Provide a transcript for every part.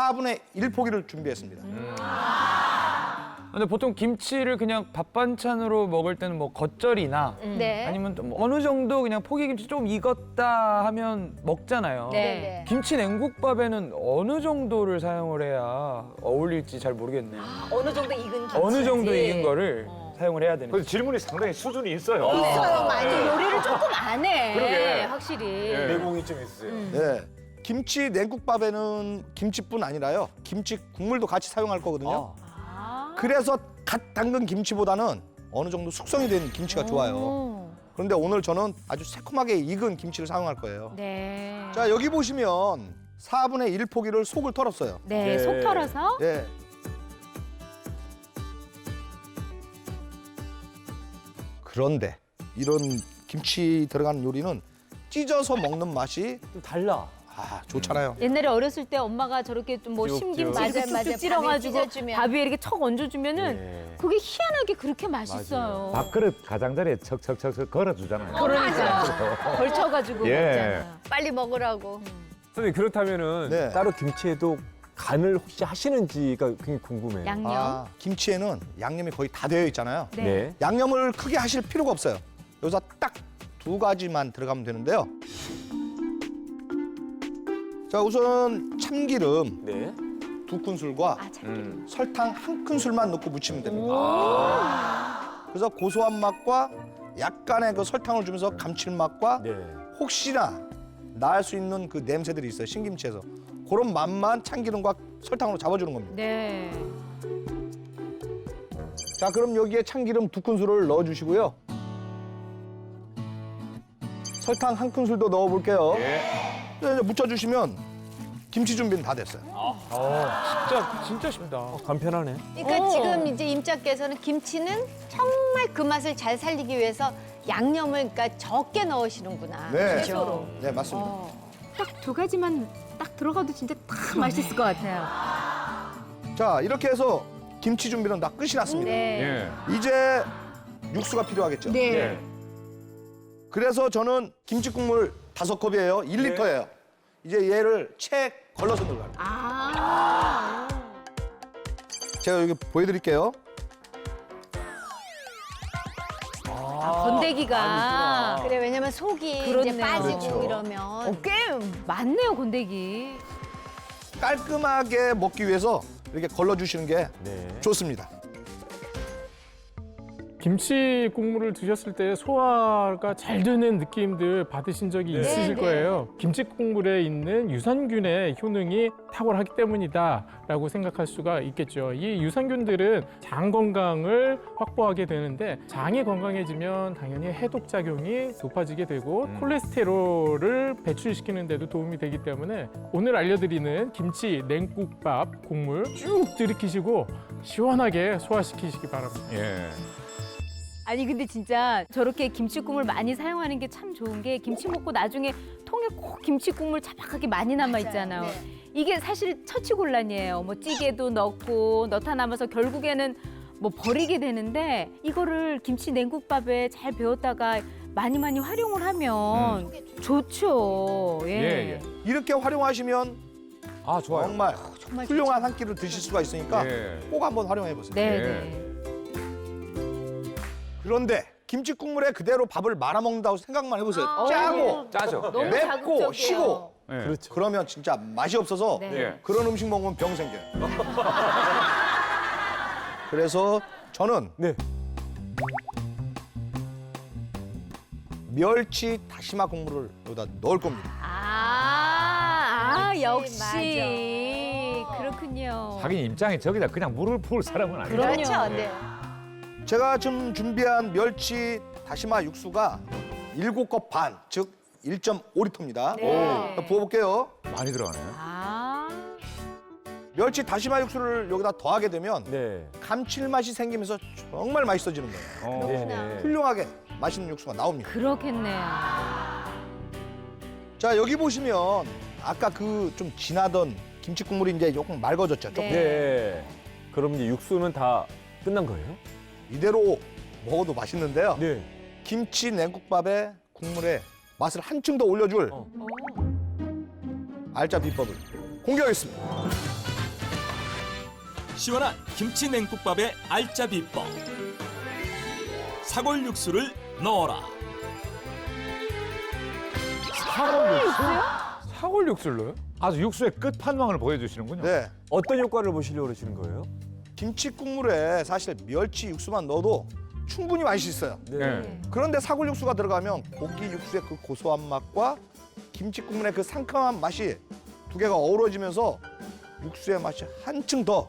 4분의 1 포기를 준비했습니다. 근데 보통 김치를 그냥 밥 반찬으로 먹을 때는 뭐 겉절이나 네. 아니면 또 어느 정도 그냥 포기김치 좀 익었다 하면 먹잖아요. 네. 김치 냉국밥에는 어느 정도를 사용을 해야 어울릴지 잘 모르겠네요. 어느 정도 익은 김치. 어느 정도 익은 거를 사용을 해야 되는. 근데 질문이 상당히 수준이 있어요. 있어요, 많이. 요리를 조금 안 해. 그러게. 확실히. 내공이 좀 있으세요. 네. 김치 냉국밥에는 김치뿐 아니라요. 김치 국물도 같이 사용할 거거든요. 그래서 갓 담근 김치보다는 어느 정도 숙성이 된 김치가 좋아요. 그런데 오늘 저는 아주 새콤하게 익은 김치를 사용할 거예요. 네. 자, 여기 보시면 4분의 1 포기를 속을 털었어요. 네, 네. 속 털어서. 예. 그런데 이런 김치 들어간 요리는 찢어서 먹는 맛이 좀 달라. 좋잖아요. 옛날에 어렸을 때 엄마가 저렇게 좀 뭐 쭉, 심김치 쭉. 이렇게 맞아, 맞아. 툭툭 찔러가지고 밥에 찢어주면. 밥 위에 이렇게 척 얹어주면은 예. 그게 희한하게 그렇게 맛있어요. 밥그릇 가장자리에 척척척 걸어주잖아요. 그러니까 걸쳐가지고 예. 먹잖아. 빨리 먹으라고. 선생님 그렇다면은 네. 따로 김치에도 간을 혹시 하시는지가 굉장히 궁금해요. 양념. 김치에는 양념이 거의 다 되어 있잖아요. 네. 네. 양념을 크게 하실 필요가 없어요. 여기서 딱 2가지만 들어가면 되는데요. 자, 우선 참기름 네. 2큰술과 음. 설탕 1큰술만 넣고 무치면 됩니다. 그래서 고소한 맛과 약간의 그 설탕을 주면서 감칠맛과 네. 혹시나 나을 수 있는 그 냄새들이 있어요. 신김치에서. 그런 맛만 참기름과 설탕으로 잡아주는 겁니다. 네. 자, 그럼 여기에 참기름 2큰술을 넣어주시고요. 설탕 1큰술도 넣어볼게요. 이제 묻혀주시면 김치 준비는 다 됐어요. 진짜 쉽다. 간편하네. 그러니까 지금 이제 임자께서는 김치는 정말 그 맛을 잘 살리기 위해서 양념을 그러니까 적게 넣으시는구나. 네. 채소로. 네, 맞습니다. 딱 2가지만 딱 들어가도 진짜 딱 맛있을 것 같아요. 자, 이렇게 해서 김치 준비는 다 끝이 났습니다. 네. 이제 육수가 필요하겠죠. 네. 그래서 저는 김치 국물 5컵이에요. 1리터예요. 이제 얘를 채 걸러서 넣어요. 제가 여기 보여드릴게요. 건더기가 그래 왜냐면 속이 그렇네요. 이제 빠지고 그렇죠. 이러면 꽤 많네요, 건더기. 깔끔하게 먹기 위해서 이렇게 걸러주시는 게 네. 좋습니다. 김치 국물을 드셨을 때 소화가 잘 되는 느낌들 받으신 적이 있으실 거예요. 김치 국물에 있는 유산균의 효능이 탁월하기 때문이다라고 생각할 수가 있겠죠. 이 유산균들은 장 건강을 확보하게 되는데 장이 건강해지면 당연히 해독 작용이 높아지게 되고 콜레스테롤을 배출시키는 데도 도움이 되기 때문에 오늘 알려드리는 김치 냉국밥 국물 쭉 들이키시고 시원하게 소화시키시기 바랍니다. 예. 아니 근데 진짜 저렇게 김치 국물 많이 사용하는 게 참 좋은 게 김치 먹고 나중에 통에 꼭 김치 국물 자박하게 많이 남아 있잖아요. 네. 이게 사실 처치곤란이에요. 뭐 찌개도 넣고 넣다 남아서 결국에는 뭐 버리게 되는데 이거를 김치 냉국밥에 잘 배웠다가 많이 활용을 하면 좋죠. 예. 예. 이렇게 활용하시면 아 좋아요. 정말 훌륭한 한 끼를 드실 수가 있으니까 예. 꼭 한번 활용해 보세요. 네, 예. 네. 그런데 김치 국물에 그대로 밥을 말아 먹는다고 생각만 해보세요. 짜고 짜죠. 너무 맵고 자극적이에요. 시고 예. 그렇죠. 그러면 진짜 맛이 없어서 네. 예. 그런 음식 먹으면 병 생겨요. 그래서 저는 네. 멸치 다시마 국물을 여기다 넣을 겁니다. 역시 그렇군요. 자기 입장에 저기다 그냥 물을 부을 사람은 아니에요. 그럼요. 그렇죠. 네. 제가 지금 준비한 멸치 다시마 육수가 7컵 반, 즉 1.5리터입니다. 네. 부어볼게요. 많이 들어가네요. 멸치 다시마 육수를 여기다 더하게 되면 네. 감칠맛이 생기면서 정말 맛있어지는 거예요. 네네. 훌륭하게 맛있는 육수가 나옵니다. 그렇겠네요. 자, 여기 보시면 아까 그 좀 진하던 김치 국물이 이제 조금 맑아졌죠. 조금. 네. 그럼 이제 육수는 다 끝난 거예요? 이대로 먹어도 맛있는데요. 네. 김치 냉국밥에 국물에 맛을 한층 더 올려줄 알짜 비법을 공개하겠습니다. 시원한 김치 냉국밥의 알짜 비법. 사골 육수를 넣어라. 사골 육수를 넣어요? 아주 육수의 끝판왕을 보여주시는군요. 네. 어떤 효과를 보시려고 그러시는 거예요? 김치 국물에 사실 멸치 육수만 넣어도 충분히 맛있어요. 네. 그런데 사골 육수가 들어가면 고기 육수의 그 고소한 맛과 김치 국물의 그 상큼한 맛이 두 개가 어우러지면서 육수의 맛이 한층 더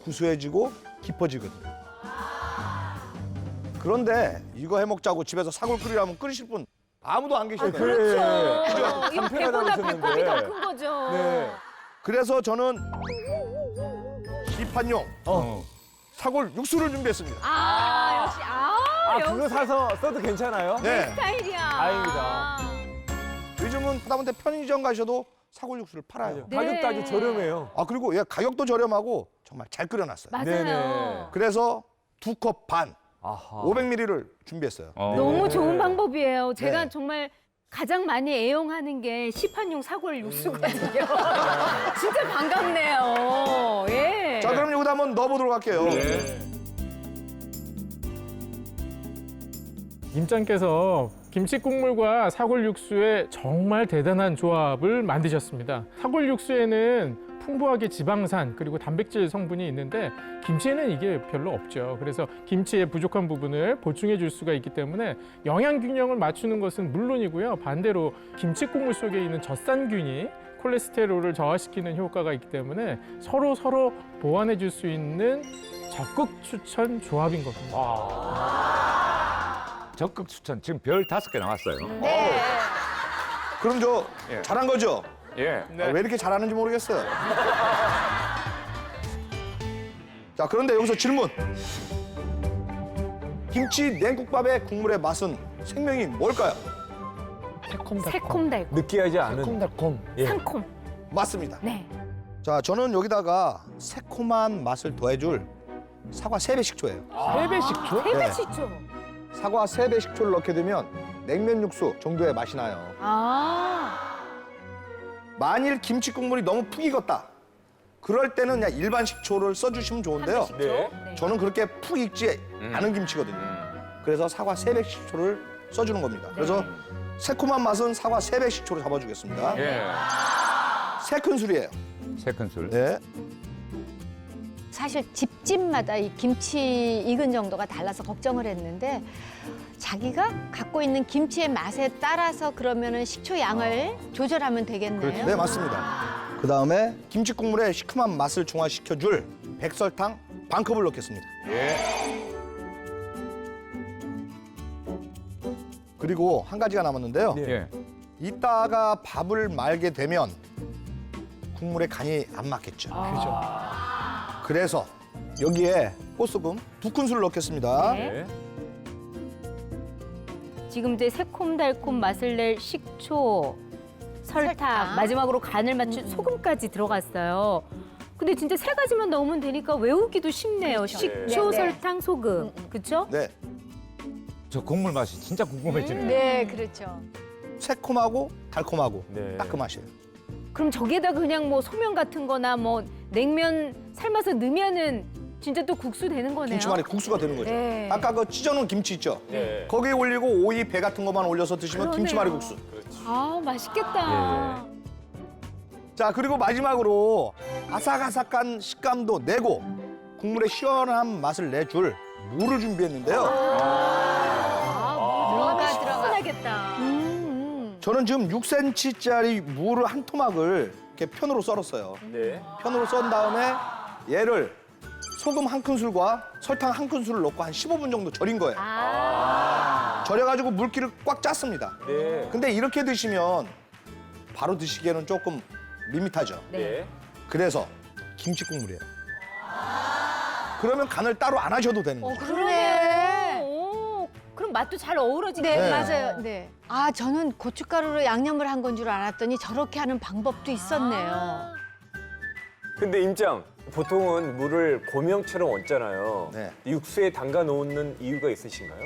구수해지고 깊어지거든요. 그런데 이거 해 먹자고 집에서 사골 끓이라면 끓이실 분 아무도 안 계실 거예요. 그렇죠. 이거 간편하다고 배보다 하셨는데. 배꼽이 더 큰 거죠. 네. 그래서 저는 시판용 사골 육수를 준비했습니다. 역시 그거 역시 사서 써도 괜찮아요? 네. 스타일이야. 다행이다. 요즘은 하다못해 편의점 가셔도 사골 육수를 팔아요. 네. 가격도 아주 저렴해요. 그리고 가격도 저렴하고 정말 잘 끓여놨어요. 맞아요. 네네. 그래서 2컵 반, 아하. 500ml를 준비했어요. 너무 좋은 방법이에요. 제가 네. 정말 가장 많이 애용하는 게 시판용 사골 육수거든요. 진짜 반갑네요. 예. 자, 그럼 여기다 한번 넣어보도록 할게요. 임장께서 김치 국물과 사골 육수의 정말 대단한 조합을 만드셨습니다. 사골 육수에는 풍부하게 지방산 그리고 단백질 성분이 있는데 김치에는 이게 별로 없죠. 그래서 김치의 부족한 부분을 보충해 줄 수가 있기 때문에 영양 균형을 맞추는 것은 물론이고요. 반대로 김치 국물 속에 있는 젖산균이 콜레스테롤을 저하시키는 효과가 있기 때문에 서로 보완해 줄 수 있는 적극 추천 조합인 겁니다. 적극 추천. 지금 별 5개 나왔어요. 그럼 저 예. 잘한 거죠? 예. 왜 이렇게 잘하는지 모르겠어요. 자, 그런데 여기서 질문. 김치 냉국밥의 국물의 맛은 생명이 뭘까요? 새콤달콤, 느끼하지 않은. 예. 상콤. 맞습니다. 네. 자, 저는 여기다가 새콤한 맛을 더해줄 사과 3배 식초예요. 3배 식초? 네. 식초. 사과 3배 식초를 넣게 되면 냉면 육수 정도의 맛이 나요. 만일 김치 국물이 너무 푹 익었다. 그럴 때는 그냥 일반 식초를 써주시면 좋은데요. 네. 저는 그렇게 푹 익지 않은 김치거든요. 그래서 사과 3배 식초를 써주는 겁니다. 그래서 새콤한 맛은 사과 3배 식초로 잡아주겠습니다. 예. 3큰술이에요. 3큰술. 네. 사실 집집마다 이 김치 익은 정도가 달라서 걱정을 했는데 자기가 갖고 있는 김치의 맛에 따라서 그러면은 식초 양을 조절하면 되겠네요. 네, 맞습니다. 그 다음에 김치 국물의 시큼한 맛을 중화시켜줄 백설탕 반컵을 넣겠습니다. 그리고 한 가지가 남았는데요. 예. 이따가 밥을 말게 되면 국물에 간이 안 맞겠죠. 그래서 여기에 꽃소금 2큰술을 넣겠습니다. 네. 지금 이제 새콤달콤 맛을 낼 식초, 설탕, 마지막으로 간을 맞춘 소금까지 들어갔어요. 근데 진짜 3가지만 넣으면 되니까 외우기도 쉽네요. 식초, 네, 네. 설탕, 소금. 그렇죠? 네. 저 국물 맛이 진짜 궁금해지네요. 네, 그렇죠. 새콤하고 달콤하고 네. 딱 그 맛이에요. 그럼 저기에다 그냥 뭐 소면 같은 거나 뭐 냉면 삶아서 넣으면은 진짜 또 국수 되는 거네요. 김치말이 국수가 되는 거죠. 네. 아까 그 찢어놓은 김치 있죠? 네. 거기에 올리고 오이, 배 같은 것만 올려서 드시면 그러네요. 김치말이 국수. 맛있겠다. 자, 그리고 마지막으로 아삭아삭한 식감도 내고 국물의 시원한 맛을 내줄 무를 준비했는데요. 뭐가 들어가? 시원하겠다. 저는 지금 6cm짜리 무를 한 토막을 이렇게 편으로 썰었어요. 네. 편으로 썬 다음에 얘를 소금 1큰술과 설탕 1큰술을 넣고 한 15분 정도 절인 거예요. 절여가지고 물기를 꽉 짰습니다. 네. 근데 이렇게 드시면 바로 드시기에는 조금 밋밋하죠. 네. 그래서 김치 국물이에요. 그러면 간을 따로 안 하셔도 되는 거죠. 그러네. 오, 그럼 맛도 잘 어우러지네요. 네, 맞아요. 네. 아, 저는 고춧가루로 양념을 한 건 줄 알았더니 저렇게 하는 방법도 있었네요. 근데 임장, 보통은 물을 고명처럼 얹잖아요. 네. 육수에 담가 놓는 이유가 있으신가요?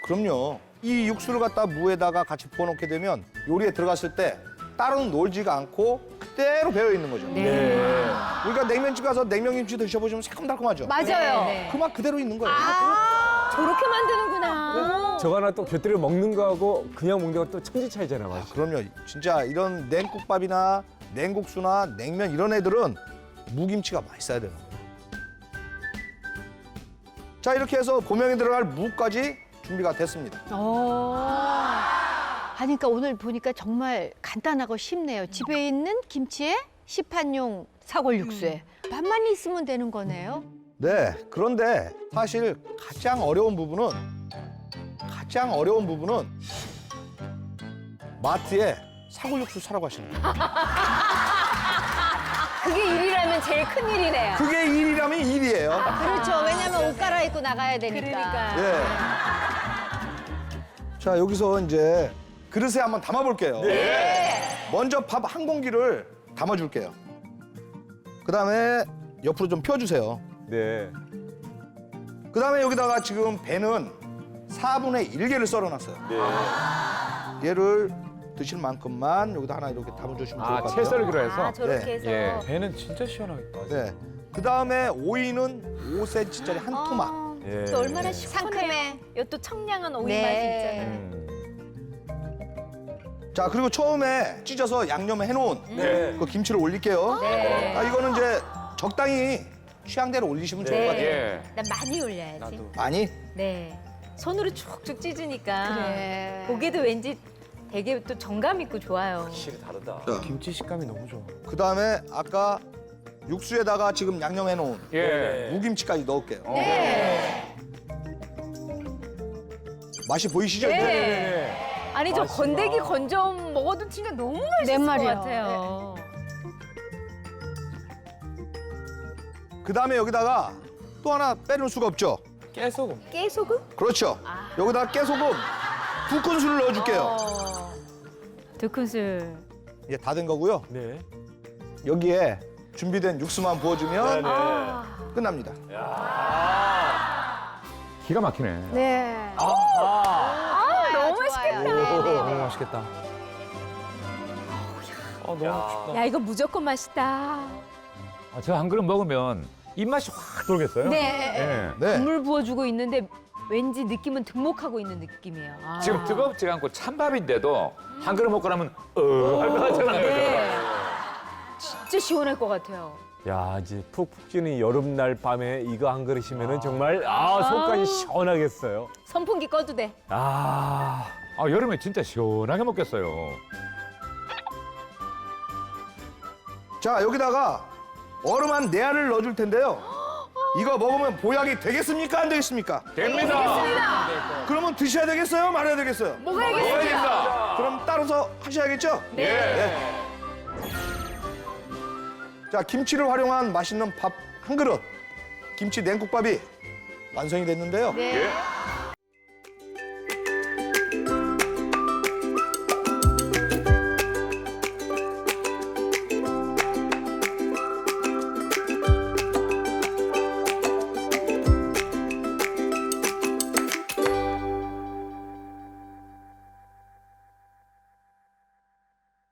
그럼요. 이 육수를 갖다 무에다가 같이 부어놓게 되면 요리에 들어갔을 때 따로 놀지가 않고 그대로 배어 있는 거죠. 네. 우리가 냉면집 가서 냉면김치 드셔보시면 새콤달콤하죠. 맞아요. 네. 그 맛 그대로 있는 거예요. 저렇게 만드는구나. 저거 하나 또 곁들여 먹는 거하고 그냥 먹는 거 또 천지 차이잖아요, 맛이. 그럼요. 진짜 이런 냉국밥이나 냉국수나 냉면 이런 애들은 무김치가 맛있어야 돼요. 자, 이렇게 해서 고명에 들어갈 무까지 준비가 됐습니다. 하니까 오늘 보니까 정말 간단하고 쉽네요. 집에 있는 김치에 시판용 사골 육수에 밥만 있으면 되는 거네요. 네, 그런데 사실 가장 어려운 부분은 마트에 사골육수 사라고 하시는 거예요. 그게 일이라면 제일 큰 일이네요. 그게 일이라면 일이에요. 그렇죠. 왜냐면 옷 갈아입고 나가야 되니까. 그러니까. 예. 자, 여기서 이제 그릇에 한번 담아볼게요. 먼저 밥 한 공기를 담아줄게요. 그다음에 옆으로 좀 펴주세요. 네. 그다음에 여기다가 지금 배는 4분의 1개를 썰어놨어요. 얘를 드실 만큼만 여기다 하나 이렇게 담아주시면 좋을 것 같아요. 채 썰기로 해서. 아, 저렇게 네. 해서. 예. 배는 진짜 시원하겠다. 네. 그다음에 오이는 5cm짜리 한 토막. 예. 또 얼마나 시원해요. 상큼해. 이것도 청량한 오이 네. 맛이 있잖아요. 자, 그리고 처음에 찢어서 양념해 놓은 그 김치를 올릴게요. 네. 아, 이거는 이제 적당히 취향대로 올리시면 좋을 것 같아요. 예. 난 많이 올려야지. 나도. 아니, 네. 손으로 쭉쭉 찢으니까 그래. 보기도 왠지 되게 또 정감 있고 좋아요. 확실히 다르다. 김치 식감이 너무 좋아. 그다음에 아까 육수에다가 지금 양념해 놓은 예. 무김치까지 넣을게요. 맛이 보이시죠? 네. 아니 저 건더기 건점 먹어도 진짜 너무 맛있을 것 말이야. 같아요. 그다음에 여기다가 또 하나 빼놓을 수가 없죠. 깨소금. 깨소금? 그렇죠. 여기다가 깨소금 2큰술을 넣어줄게요. 2큰술. 이제 다 된 거고요. 네. 여기에 준비된 육수만 부어주면 끝납니다. 기가 막히네. 네. 너무 좋아요. 너무 맛있겠다. 너무 맛있다. 야 이거 무조건 맛있다. 저 한 그릇 먹으면 입맛이 확 돌겠어요. 네. 예. 네. 국물 부어주고 있는데 왠지 느낌은 등목하고 있는 느낌이에요. 아. 지금 뜨겁지 않고 찬밥인데도 한 그릇 먹고 나면 할 것 같잖아요. 네. 진짜 시원할 것 같아요. 야, 이제 푹푹 찌는 여름날 밤에 이거 한 그릇이면은 정말 속까지 시원하겠어요. 선풍기 꺼도 돼. 여름에 진짜 시원하게 먹겠어요. 자, 여기다가 얼음 한 4알을 넣어줄 텐데요. 이거 먹으면 보약이 되겠습니까? 안 되겠습니까? 됩니다. 그러면 드셔야 되겠어요? 말아야 되겠어요? 먹어야겠습니다. 그럼 따로서 하셔야겠죠? 네. 자, 김치를 활용한 맛있는 밥 한 그릇. 김치 냉국밥이 완성이 됐는데요. 네.